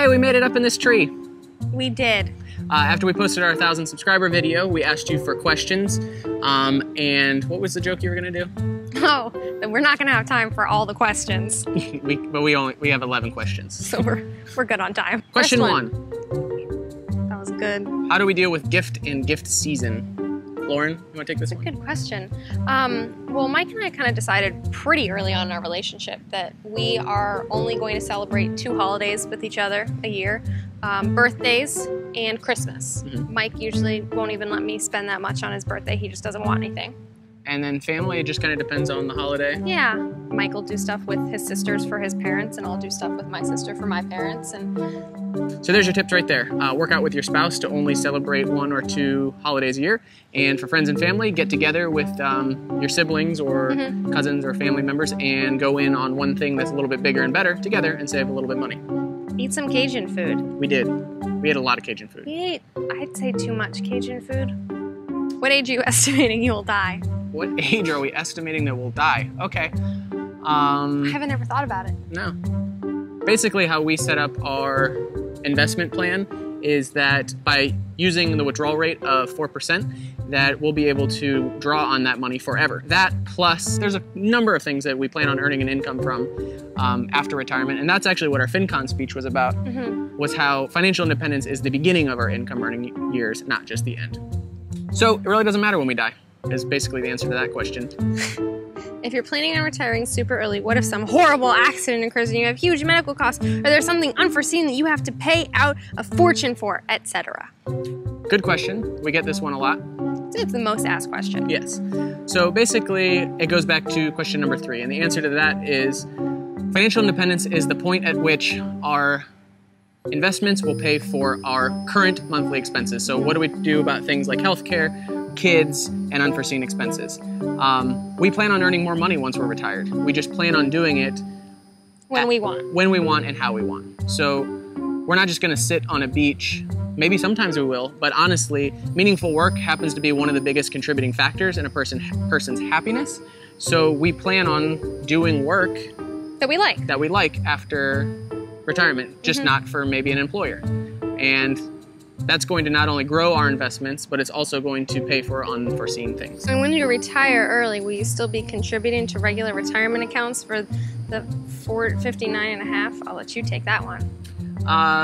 Hey, we made it up in this tree. We did. After we posted our 1,000 subscriber video, we asked you for questions. And what was the joke you were gonna do? Oh, we're not gonna have time for all the questions. But we have 11 questions. So we're good on time. Question First one. That was good. How do we deal with gift and gift season? Lauren, you wanna take this one? Good question. Well, Mike and I kind of decided pretty early on in our relationship that we are only going to celebrate 2 holidays with each other a year, birthdays and Christmas. Mm-hmm. Mike usually won't even let me spend that much on his birthday. He just doesn't want anything. And then family, it just kind of depends on the holiday. Yeah, Mike will do stuff with his sisters for his parents, and I'll do stuff with my sister for my parents. And so there's your tips right there. Work out with your spouse to only celebrate 1 or 2 holidays a year. And for friends and family, get together with your siblings or cousins or family members and go in on one thing that's a little bit bigger and better together and save a little bit of money. Eat some Cajun food. We did. We ate a lot of Cajun food. We ate, I'd say, too much Cajun food. What age are you estimating you will die? What age are we estimating that we'll die? Okay. I haven't ever thought about it. No. Basically, how we set up our investment plan is that by using the withdrawal rate of 4%, that we'll be able to draw on that money forever. That plus, there's a number of things that we plan on earning an income from after retirement, and that's actually what our FinCon speech was about, was how financial independence is the beginning of our income earning years, not just the end. So it really doesn't matter when we die, is basically the answer to that question. If you're planning on retiring super early, what if some horrible accident occurs and you have huge medical costs, or there's something unforeseen that you have to pay out a fortune for, etc.? Good question. We get this one a lot. It's the most asked question. Yes. So basically, it goes back to question number 3, and the answer to that is financial independence is the point at which our investments will pay for our current monthly expenses. So what do we do about things like healthcare, kids, and unforeseen expenses? We plan on earning more money once we're retired. We just plan on doing it when we want. When we want and how we want. So we're not just gonna sit on a beach. Maybe sometimes we will, but honestly, meaningful work happens to be one of the biggest contributing factors in a person's happiness. So we plan on doing work that we like after retirement, just not for maybe an employer. And that's going to not only grow our investments, but it's also going to pay for unforeseen things. And when you retire early, will you still be contributing to regular retirement accounts for the 459.5? I'll let you take that one.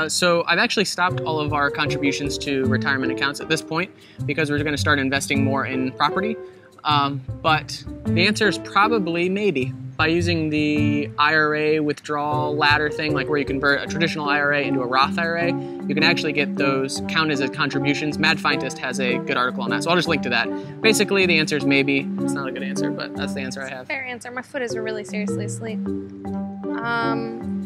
So I've actually stopped all of our contributions to retirement accounts at this point because we're going to start investing more in property. But the answer is probably maybe. By using the IRA withdrawal ladder thing, like where you convert a traditional IRA into a Roth IRA, you can actually get those counted as contributions. Mad Fientist has a good article on that, so I'll just link to that. Basically, the answer is maybe. It's not a good answer, but that's the answer I have. Fair answer. My foot is really seriously asleep.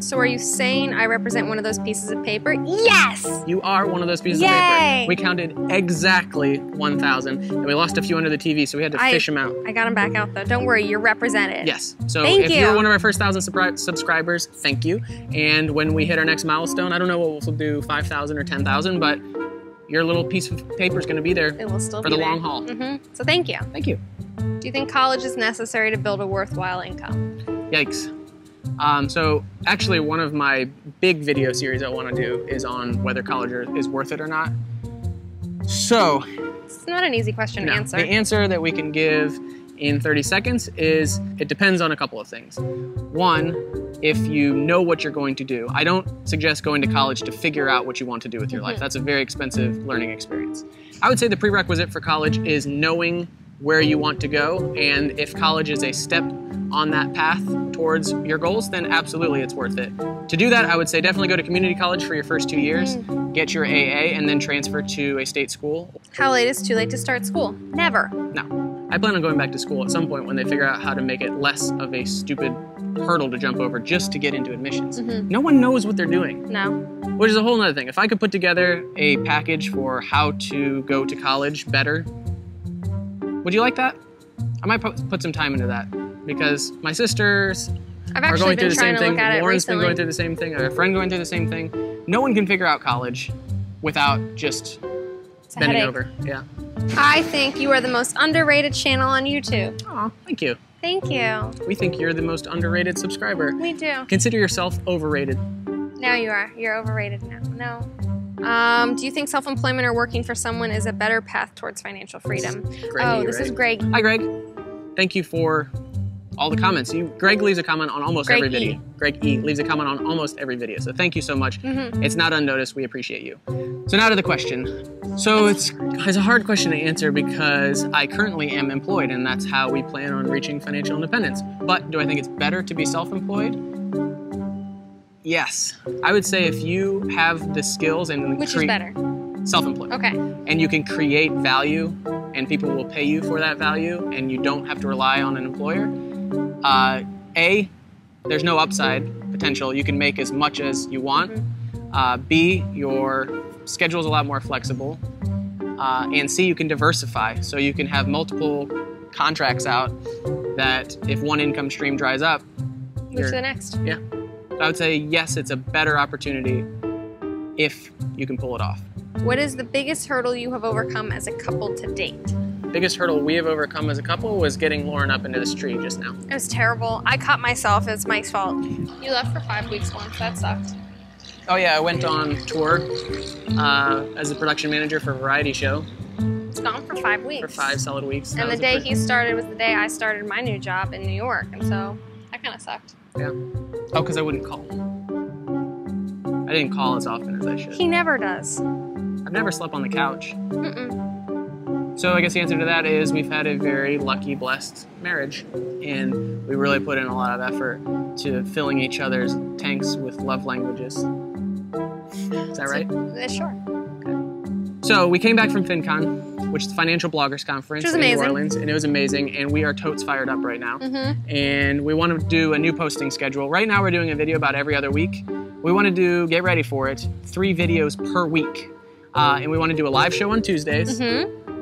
So are you saying I represent one of those pieces of paper? Yes! You are one of those pieces of paper. We counted exactly 1,000, and we lost a few under the TV, so we had to fish them out. I got them back out, though. Don't worry, you're represented. Yes. So if you're one of our first 1,000 subscribers, thank you. And when we hit our next milestone, I don't know what we'll do, 5,000 or 10,000, but your little piece of paper is going to be there it will still for be the there. long haul. So thank you. Thank you. Do you think college is necessary to build a worthwhile income? Yikes. So actually one of my big video series I want to do is on whether college is worth it or not. So it's not an easy question to answer. The answer that we can give in 30 seconds is it depends on a couple of things. One, if you know what you're going to do. I don't suggest going to college to figure out what you want to do with your life. That's a very expensive learning experience. I would say the prerequisite for college is knowing where you want to go, and if college is a step on that path towards your goals, then absolutely it's worth it. To do that, I would say definitely go to community college for your first 2 years, get your AA, and then transfer to a state school. How late is too late to start school? Never. No. I plan on going back to school at some point when they figure out how to make it less of a stupid hurdle to jump over just to get into admissions. No one knows what they're doing. No. Which is a whole other thing. If I could put together a package for how to go to college better, would you like that? I might put some time into that because my sisters are going through the same thing. Lauren's been going through the same thing. I have a friend going through the same thing. No one can figure out college without just bending over. Yeah. I think you are the most underrated channel on YouTube. Aw, thank you. Thank you. We think you're the most underrated subscriber. We do. Consider yourself overrated. Now you are. You're overrated now. No. Do you think self-employment or working for someone is a better path towards financial freedom? Greg This is Greg. Hi, Greg. Thank you for all the comments. Greg leaves a comment on almost every video. Greg E leaves a comment on almost every video. So thank you so much. It's not unnoticed. We appreciate you. So now to the question. So it's a hard question to answer because I currently am employed and that's how we plan on reaching financial independence. But do I think it's better to be self-employed? Yes. I would say if you have the skills and Which is better? Self-employed. Okay. And you can create value and people will pay you for that value and you don't have to rely on an employer. A, there's no upside potential. You can make as much as you want. B, your schedule's a lot more flexible. And C, you can diversify. So you can have multiple contracts out that if one income stream dries up, move to the next. Yeah. So I would say yes, it's a better opportunity if you can pull it off. What is the biggest hurdle you have overcome as a couple to date? Biggest hurdle we have overcome as a couple was getting Lauren up into this tree just now. It was terrible. I caught myself. It's Mike's fault. You left for 5 weeks once. That sucked. Oh yeah, I went on tour as a production manager for a variety show. It's gone for 5 weeks. For 5 solid weeks. And the day he started was the day I started my new job in New York, and so that kind of sucked. Yeah. Oh, because I wouldn't call. I didn't call as often as I should. He never does. I've never slept on the couch. So I guess the answer to that is we've had a very lucky, blessed marriage, and we really put in a lot of effort to filling each other's tanks with love languages. Is that right? Sure. Okay. So we came back from FinCon, which is the Financial Bloggers Conference in New Orleans, and it was amazing, and we are totes fired up right now. And we want to do a new posting schedule. Right now we're doing a video about every other week. We want to do, get ready for it, 3 videos per week. And we want to do a live show on Tuesdays.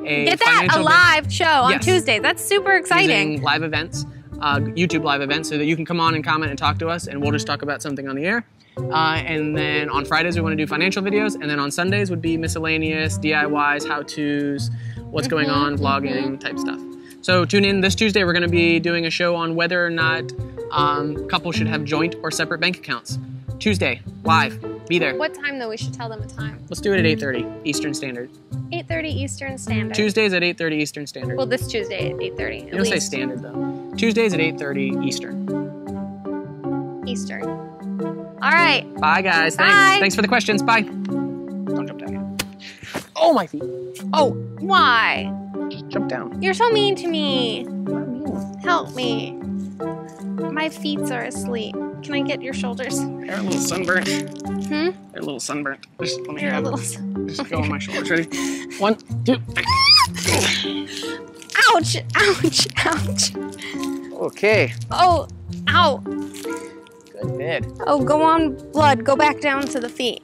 Get that, a live show on Tuesdays. That's super exciting. Using live events, YouTube live events, so that you can come on and comment and talk to us, and we'll just talk about something on the air. And then on Fridays, we want to do financial videos, and then on Sundays would be miscellaneous, DIYs, how-tos, what's going on, vlogging type stuff. So tune in this Tuesday. We're going to be doing a show on whether or not couples should have joint or separate bank accounts. Tuesday, live. Be there. What time, though? We should tell them a time. Let's do it at 8:30 Eastern Standard. 8:30 Eastern Standard. Tuesdays at 8:30 Eastern Standard. Well, this Tuesday at 8:30. You don't say standard, though. Tuesdays at 8:30 Eastern. Eastern. All right. Bye, guys. Bye. Thanks for the questions. Bye. Don't jump down yet. Oh, my feet. Oh, why? Just jump down. You're so mean to me. I'm not mean. Help me. My feet are asleep. Can I get your shoulders? They're a little sunburnt. Hmm? They're a little sunburnt. Just let me They're a grab little them. Just go on my shoulders. Ready? 1, 2. Ouch! Ouch! Ouch! Okay. Oh! Ow! Good bid. Oh, go on, blood. Go back down to the feet.